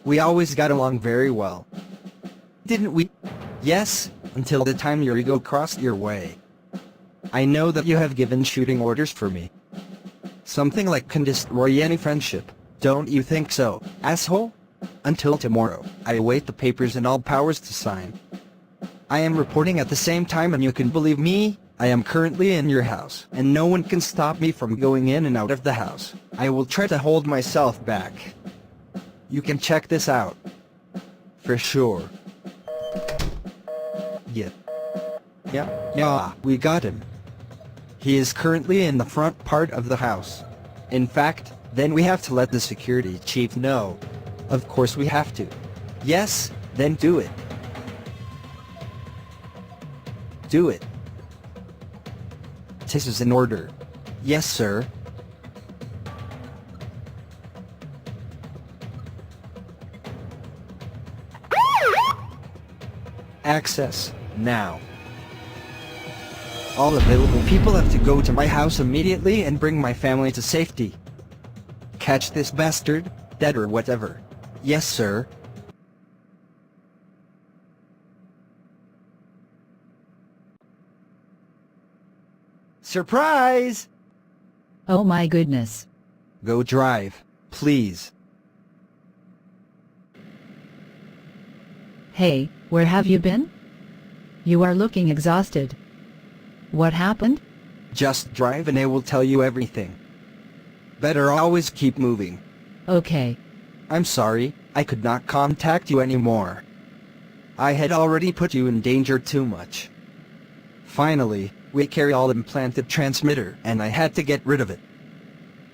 We always got along very well. Didn't we? Yes, until the time your ego crossed your way. I know that you have given shooting orders for me. Something like can destroy any friendship, don't you think so, asshole? Until tomorrow, I await the papers and all powers to sign. I am reporting at the same time and you can believe me, I am currently in your house, and no one can stop me from going in and out of the house. I will try to hold myself back. You can check this out. For sure. Yeah, we got him. He is currently in the front part of the house. In fact, then we have to let the security chief know. Of course we have to. Yes, then do it. Do it. This is an order. Yes, sir. Access, now. All available people have to go to my house immediately and bring my family to safety. Catch this bastard, dead or whatever. Yes, sir. Surprise! Oh my goodness. Go drive, please. Hey, where have you been? You are looking exhausted. What happened? Just drive and I will tell you everything. Better always keep moving. Okay. I'm sorry, I could not contact you anymore. I had already put you in danger too much. Finally, we carry all implanted transmitter and I had to get rid of it.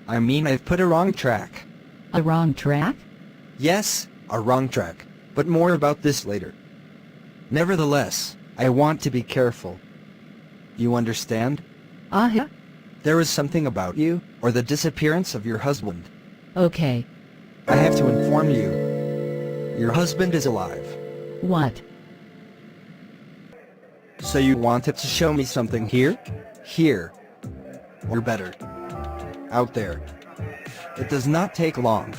I mean I've put a wrong track. A wrong track? Yes, a wrong track, but more about this later. Nevertheless, I want to be careful. You understand? Uh-huh. There is something about you, or the disappearance of your husband. Okay. I have to inform you. Your husband is alive. What? So you wanted to show me something here? Here. Or better. Out there. It does not take long.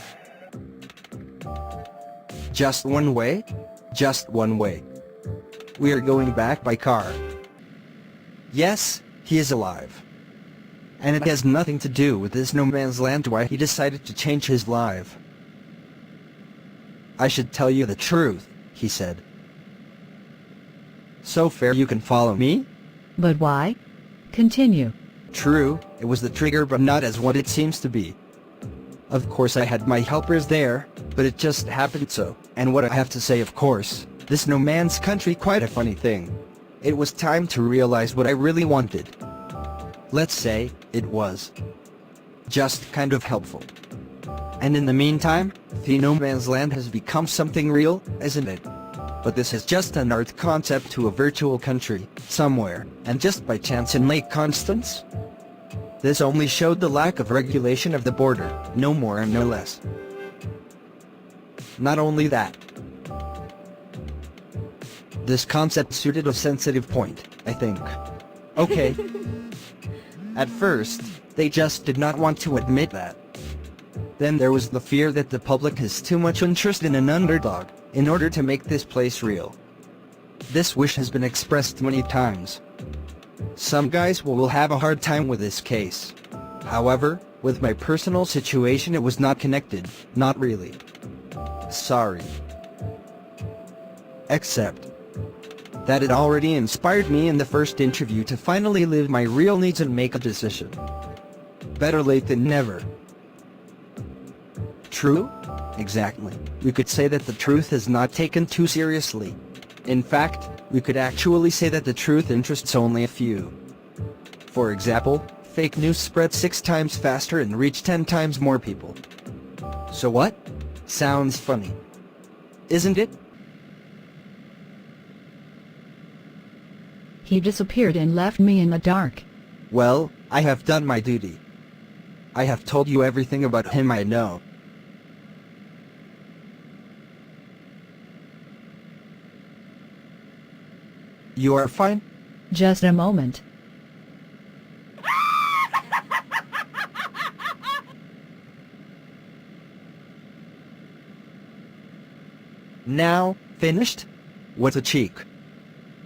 Just one way? Just one way. We are going back by car. Yes, he is alive. And it has nothing to do with this no man's land why he decided to change his life. I should tell you the truth, he said. So fair you can follow me? But why? Continue. True, it was the trigger but not as what it seems to be. Of course I had my helpers there, but it just happened so. And what I have to say of course, this no man's country quite a funny thing. It was time to realize what I really wanted. Let's say, it was just kind of helpful. And in the meantime, the no man's land has become something real, isn't it? But this is just an art concept to a virtual country, somewhere, and just by chance in Lake Constance? This only showed the lack of regulation of the border, no more and no less. Not only that, this concept suited a sensitive point, I think. Okay. At first, they just did not want to admit that. Then there was the fear that the public has too much interest in an underdog, in order to make this place real. This wish has been expressed many times. Some guys will have a hard time with this case. However, with my personal situation it was not connected, not really. Sorry. Except that it already inspired me in the first interview to finally live my real needs and make a decision. Better late than never. True? Exactly. We could say that the truth is not taken too seriously. In fact, we could actually say that the truth interests only a few. For example, fake news spread 6 times faster and reach 10 times more people. So what? Sounds funny. Isn't it? He disappeared and left me in the dark. Well, I have done my duty. I have told you everything about him I know. You are fine? Just a moment. Now, finished? What a cheek.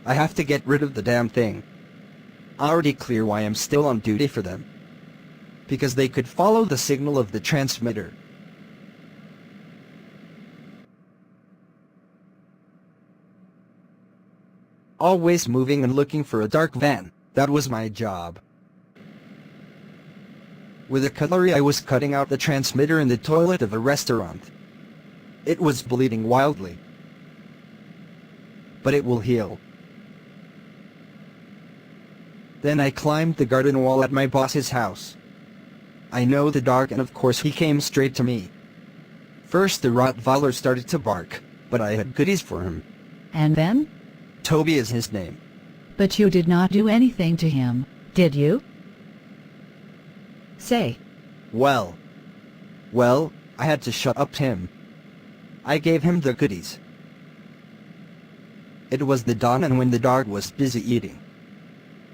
I have to get rid of the damn thing. Already clear why I'm still on duty for them. Because they could follow the signal of the transmitter. Always moving and looking for a dark van, that was my job. With a cutlery I was cutting out the transmitter in the toilet of a restaurant. It was bleeding wildly. But it will heal. Then I climbed the garden wall at my boss's house. I know the dog, and of course he came straight to me. First the Rottweiler started to bark, but I had goodies for him. And then? Toby is his name. But you did not do anything to him, did you? Say. Well, I had to shut up him. I gave him the goodies. It was the dawn, and when the dog was busy eating,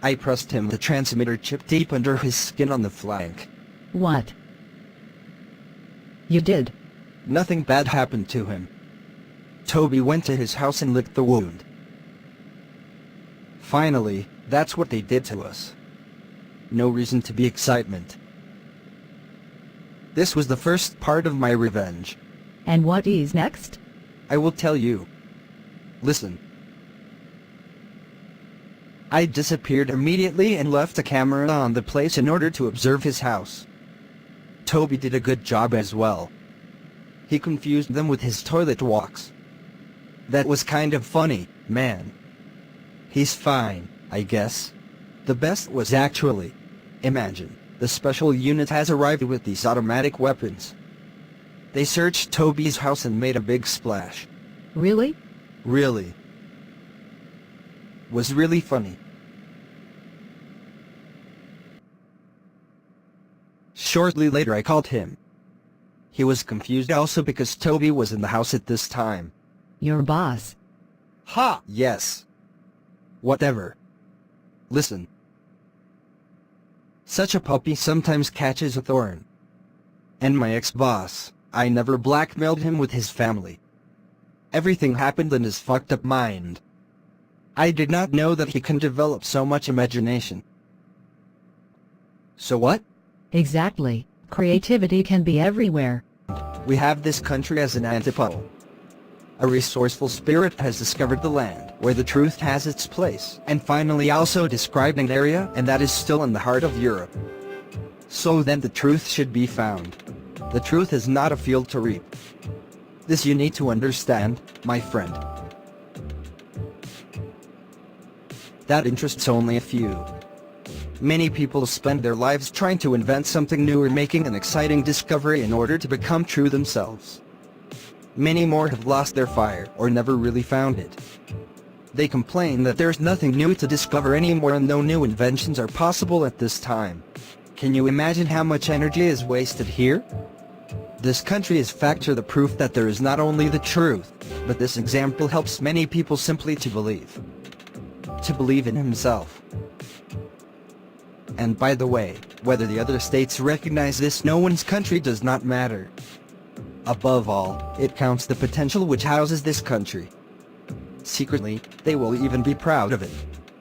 I pressed him the transmitter chip deep under his skin on the flank. What? You did? Nothing bad happened to him. Toby went to his house and licked the wound. Finally, that's what they did to us. No reason to be excitement. This was the first part of my revenge. And what is next? I will tell you. Listen. I disappeared immediately and left a camera on the place in order to observe his house. Toby did a good job as well. He confused them with his toilet walks. That was kind of funny, man. He's fine, I guess. The best was actually, imagine, the special unit has arrived with these automatic weapons. They searched Toby's house and made a big splash. Really? Really. Was really funny. Shortly later I called him. He was confused also because Toby was in the house at this time. Your boss? Ha! Yes. Whatever. Listen. Such a puppy sometimes catches a thorn. And my ex-boss, I never blackmailed him with his family. Everything happened in his fucked up mind. I did not know that he can develop so much imagination. So what? Exactly. Creativity can be everywhere. We have this country as an antipode. A resourceful spirit has discovered the land where the truth has its place, and finally also described an area, and that is still in the heart of Europe. So then the truth should be found. The truth is not a field to reap. This you need to understand, my friend. That interests only a few. Many people spend their lives trying to invent something new or making an exciting discovery in order to become true themselves. Many more have lost their fire or never really found it. They complain that there's nothing new to discover anymore and no new inventions are possible at this time. Can you imagine how much energy is wasted here? This country is factor the proof that there is not only the truth, but this example helps many people simply to believe. To believe in himself. And by the way, whether the other states recognize this, no one's country does not matter. Above all, it counts the potential which houses this country. Secretly, they will even be proud of it.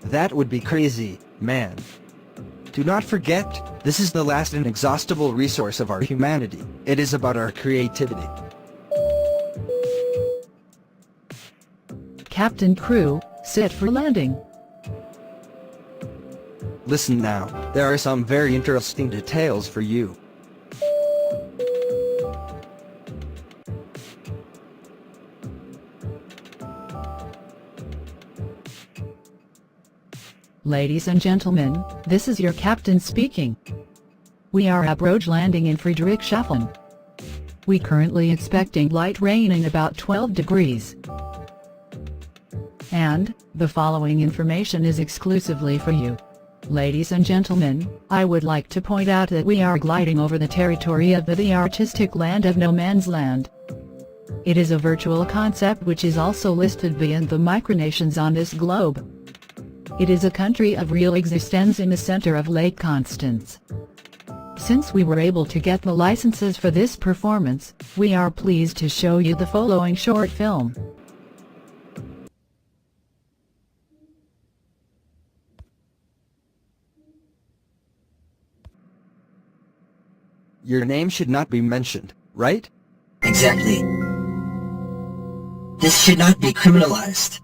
That would be crazy, man. Do not forget, this is the last inexhaustible resource of our humanity. It is about our creativity. Captain Crew, set for landing. Listen now, there are some very interesting details for you. Ladies and gentlemen, this is your captain speaking. We are approach landing in Friedrichshafen. We currently expecting light rain in about 12 degrees. And, the following information is exclusively for you. Ladies and gentlemen, I would like to point out that we are gliding over the territory of the artistic land of no man's land. It is a virtual concept which is also listed beyond the micronations on this globe. It is a country of real existence in the center of Lake Constance. Since we were able to get the licenses for this performance, we are pleased to show you the following short film. Your name should not be mentioned, right? Exactly. This should not be criminalized.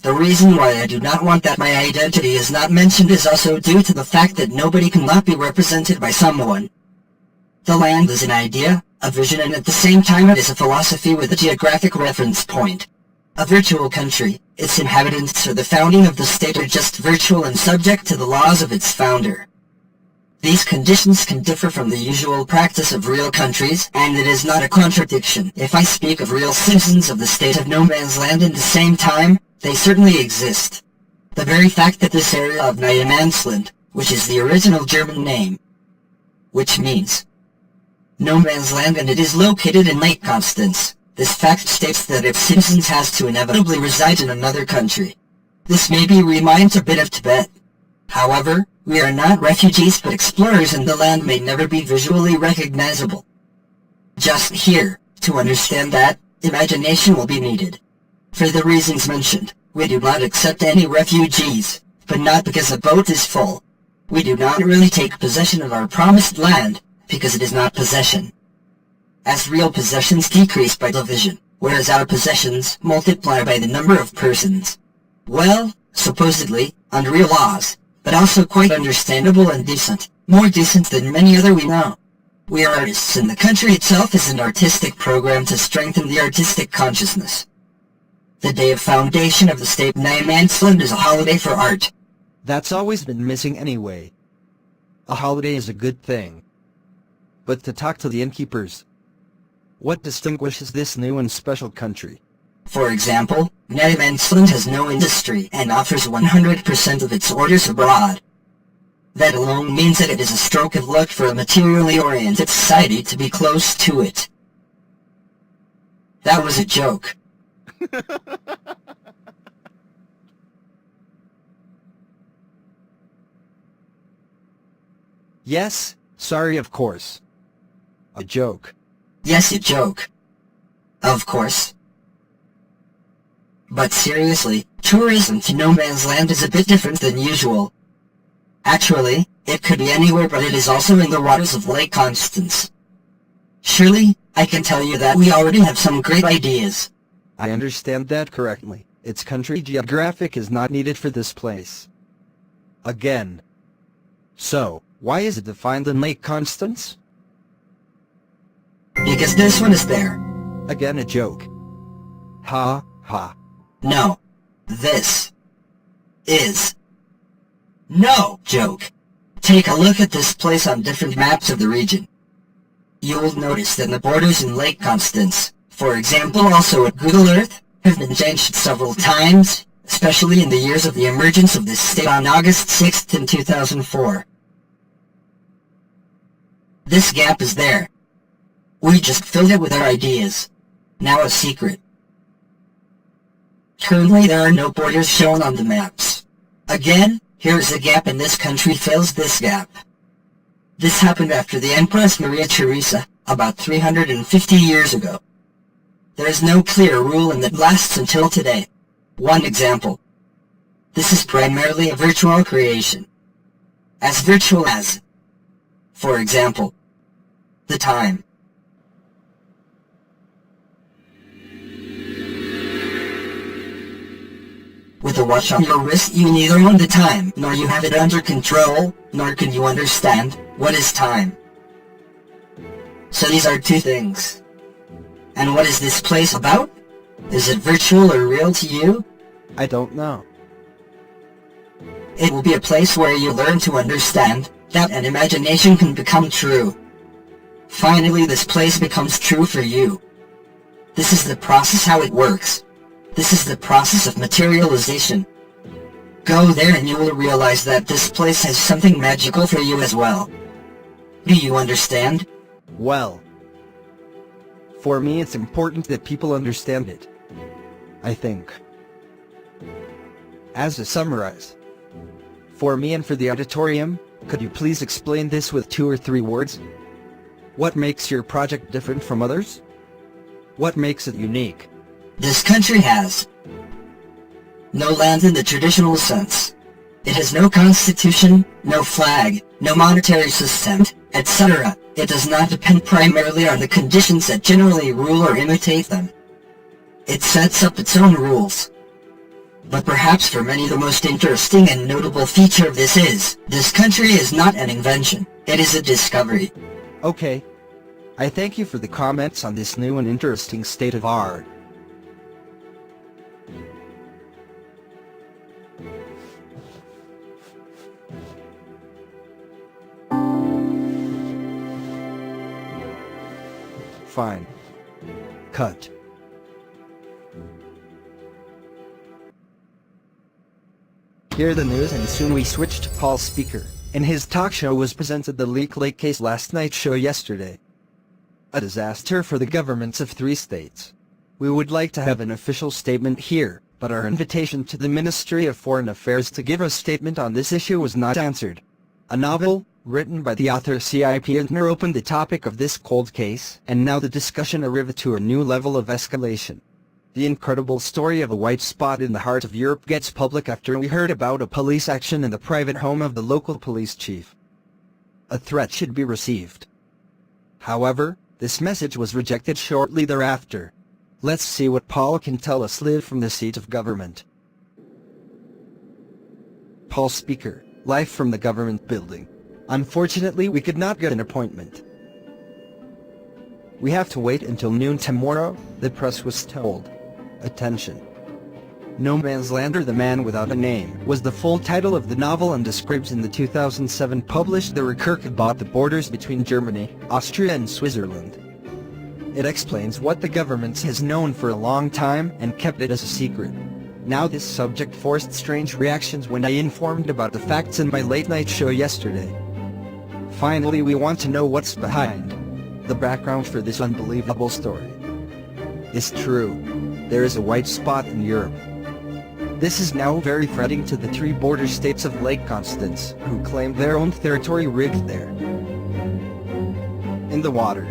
The reason why I do not want that my identity is not mentioned is also due to the fact that nobody cannot be represented by someone. The land is an idea, a vision, and at the same time it is a philosophy with a geographic reference point. A virtual country, its inhabitants or the founding of the state are just virtual and subject to the laws of its founder. These conditions can differ from the usual practice of real countries, and it is not a contradiction if I speak of real citizens of the state of no man's land in the same time. They certainly exist. The very fact that this area of Niemandsland, which is the original German name, which means no man's land, and it is located in Lake Constance, this fact states that its citizens has to inevitably reside in another country. This maybe reminds a bit of Tibet. However, we are not refugees but explorers, and the land may never be visually recognizable. Just here, to understand that, imagination will be needed. For the reasons mentioned, we do not accept any refugees, but not because the boat is full. We do not really take possession of our promised land, because it is not possession. As real possessions decrease by division, whereas our possessions multiply by the number of persons. Well, supposedly, under real laws, but also quite understandable and decent, more decent than many other we know. We are artists, and the country itself is an artistic program to strengthen the artistic consciousness. The day of foundation of the state Niemandsland is a holiday for art. That's always been missing anyway. A holiday is a good thing. But to talk to the innkeepers, what distinguishes this new and special country? For example, Niemandsland has no industry and offers 100% of its orders abroad. That alone means that it is a stroke of luck for a materially oriented society to be close to it. That was a joke. Yes, sorry, of course. A joke. Yes, a joke. Of course. But seriously, tourism to no man's land is a bit different than usual. Actually, it could be anywhere, but it is also in the waters of Lake Constance. Surely, I can tell you that we already have some great ideas. I understand that correctly. Its country geographic is not needed for this place. Again. So, why is it defined in Lake Constance? Because this one is there. Again a joke. Ha, ha. No. This is no joke. Take a look at this place on different maps of the region. You will notice that the borders in Lake Constance, for example, also at Google Earth, have been changed several times, especially in the years of the emergence of this state on August 6th in 2004. This gap is there. We just filled it with our ideas. Now a secret. Currently there are no borders shown on the maps. Again, here is a gap, and this country fills this gap. This happened after the Empress Maria Theresa, about 350 years ago. There is no clear rule, and that lasts until today. One example. This is primarily a virtual creation. As virtual as, for example, the time. With a watch on your wrist, you neither own the time, nor you have it under control, nor can you understand what is time. So these are two things. And what is this place about? Is it virtual or real to you? I don't know. It will be a place where you learn to understand that an imagination can become true. Finally, this place becomes true for you. This is the process how it works. This is the process of materialization. Go there and you will realize that this place has something magical for you as well. Do you understand? Well, for me it's important that people understand it. I think. As a summarize, for me and for the auditorium, could you please explain this with 2 or 3 words? What makes your project different from others? What makes it unique? This country has no land in the traditional sense. It has no constitution, no flag, no monetary system, etc. It does not depend primarily on the conditions that generally rule or imitate them. It sets up its own rules. But perhaps for many the most interesting and notable feature of this country is not an invention, it is a discovery. Okay. I thank you for the comments on this new and interesting state of art. Fine. Cut. Hear the news, and soon we switched to Paul's speaker. In his talk show was presented the Lake case last night's show yesterday. A disaster for the governments of 3 states. We would like to have an official statement here, but our invitation to the Ministry of Foreign Affairs to give a statement on this issue was not answered. A novel, written by the author C.I.P. Intner, opened the topic of this cold case, and now the discussion arrived to a new level of escalation. The incredible story of a white spot in the heart of Europe gets public after we heard about a police action in the private home of the local police chief. A threat should be received. However, this message was rejected shortly thereafter. Let's see what Paul can tell us live from the seat of government. Paul Speaker, live from the government building. Unfortunately, we could not get an appointment. We have to wait until noon tomorrow, the press was told. Attention. No Man's Land, or The Man Without a Name, was the full title of the novel, and describes in the 2007 published the recherche about the borders between Germany, Austria and Switzerland. It explains what the government has known for a long time and kept it as a secret. Now this subject forced strange reactions when I informed about the facts in my late-night show yesterday. Finally, we want to know what's behind the background for this unbelievable story. It's true. There is a white spot in Europe. This is now very threatening to the 3 border states of Lake Constance, who claim their own territory rigged there. In the water.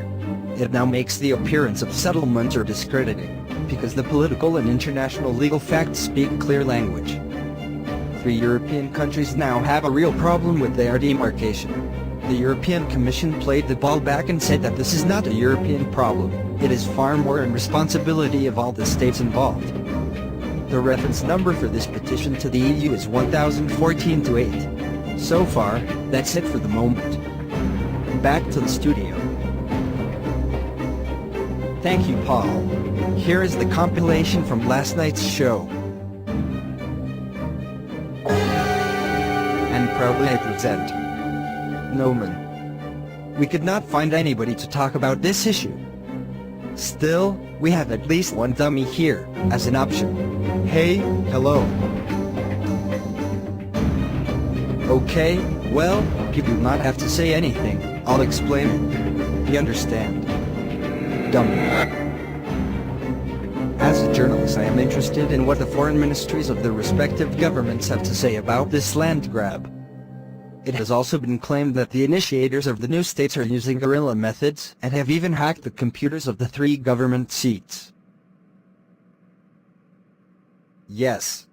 It now makes the appearance of settlement or discrediting, because the political and international legal facts speak clear language. 3 European countries now have a real problem with their demarcation. The European Commission played the ball back and said that this is not a European problem, it is far more in responsibility of all the states involved. The reference number for this petition to the EU is 1014-8. So far, that's it for the moment. Back to the studio. Thank you, Paul. Here is the compilation from last night's show. And proudly I present Noman. We could not find anybody to talk about this issue. Still, we have at least one dummy here, as an option. Hey, hello. Okay, well, you do not have to say anything, I'll explain it. You understand? Dummy. As a journalist, I am interested in what the foreign ministries of the respective governments have to say about this land grab. It has also been claimed that the initiators of the new states are using guerrilla methods and have even hacked the computers of the 3 government seats. Yes.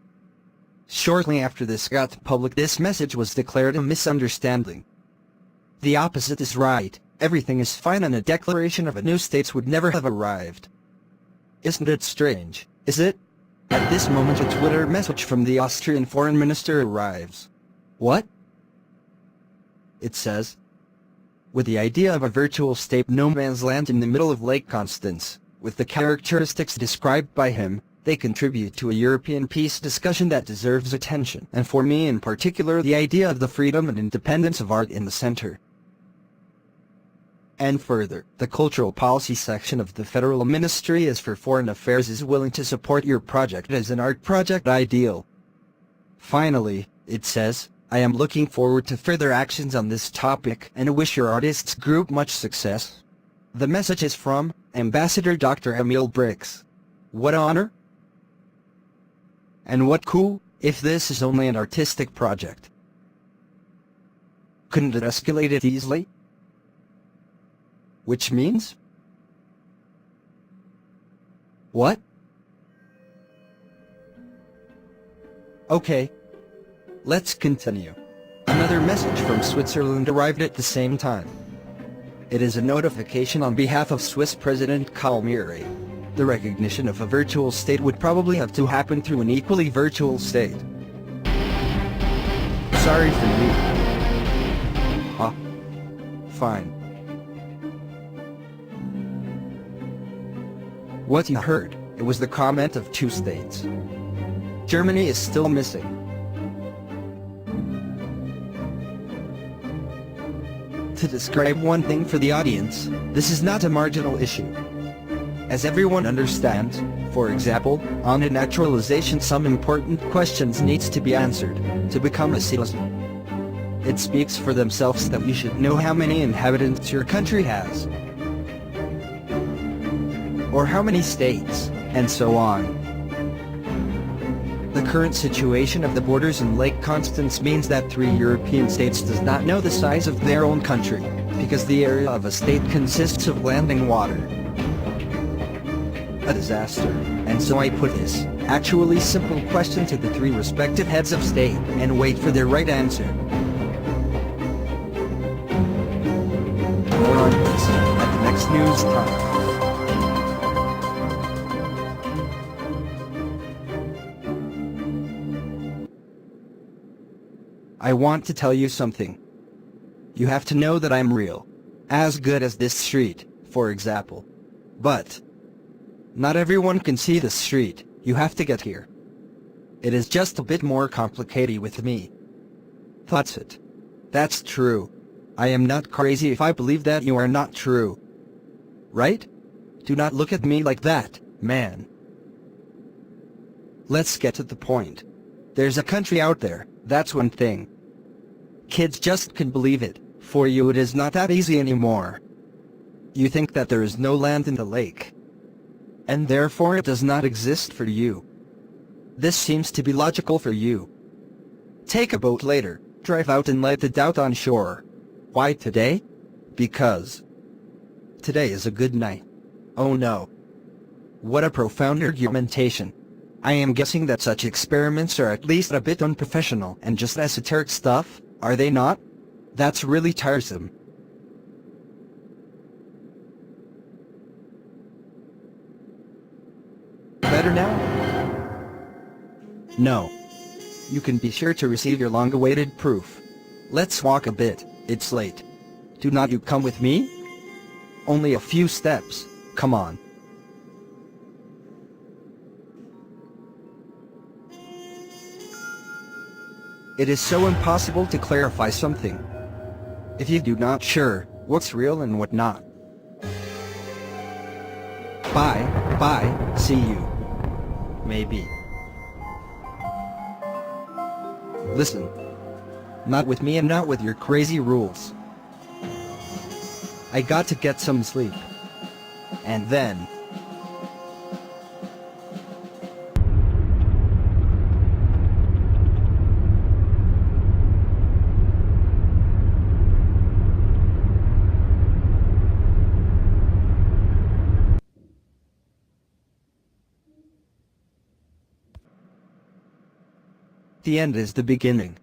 Shortly after this got public, this message was declared a misunderstanding. The opposite is right, everything is fine, and a declaration of a new states would never have arrived. Isn't it strange, is it? At this moment a Twitter message from the Austrian foreign minister arrives. What? It says, with the idea of a virtual state no man's land in the middle of Lake Constance, with the characteristics described by him, they contribute to a European peace discussion that deserves attention, and for me in particular the idea of the freedom and independence of art in the center. And further, the Cultural Policy section of the Federal Ministry for Foreign Affairs is willing to support your project as an art project ideal. Finally, it says, I am looking forward to further actions on this topic and wish your artists group much success. The message is from Ambassador Dr. Emil Brix. What honor? And what cool, If this is only an artistic project, couldn't it escalate it easily? Which means? What? Okay. Let's continue. Another message from Switzerland arrived at the same time. It is a notification on behalf of Swiss President Kalmiri. The recognition of a virtual state would probably have to happen through an equally virtual state. Sorry for you. Huh? Fine. What you heard, it was the comment of two states. Germany is still missing. To describe one thing for the audience, this is not a marginal issue. As everyone understands, for example, on a naturalization some important questions needs to be answered, to become a citizen. It speaks for themselves that you should know how many inhabitants your country has, or how many states, and so on. The current situation of the borders in Lake Constance means that 3 European states does not know the size of their own country, because the area of a state consists of land and water. A disaster, and so I put this, actually simple question to the 3 respective heads of state, and wait for their right answer. More on this, at the next news time. I want to tell you something. You have to know that I'm real. As good as this street, for example. But not everyone can see the street, you have to get here. It is just a bit more complicated with me. That's it. That's true. I am not crazy if I believe that you are not true. Right? Do not look at me like that, man. Let's get to the point. There's a country out there, that's one thing. Kids just can't believe it. For you it is not that easy anymore. You think that there is no land in the lake, and therefore it does not exist for you. This seems to be logical for you. Take a boat later, drive out and let the doubt on shore. Why today? Because today is a good night. Oh no. What a profound argumentation. I am guessing that such experiments are at least a bit unprofessional and just esoteric stuff, are they not? That's really tiresome. Better now? No. You can be sure to receive your long-awaited proof. Let's walk a bit, it's late. Do not you come with me? Only a few steps, come on. It is so impossible to clarify something if you do not sure what's real and what not. Bye, see you. Maybe. Listen. Not with me and not with your crazy rules. I got to get some sleep. And then the end is the beginning.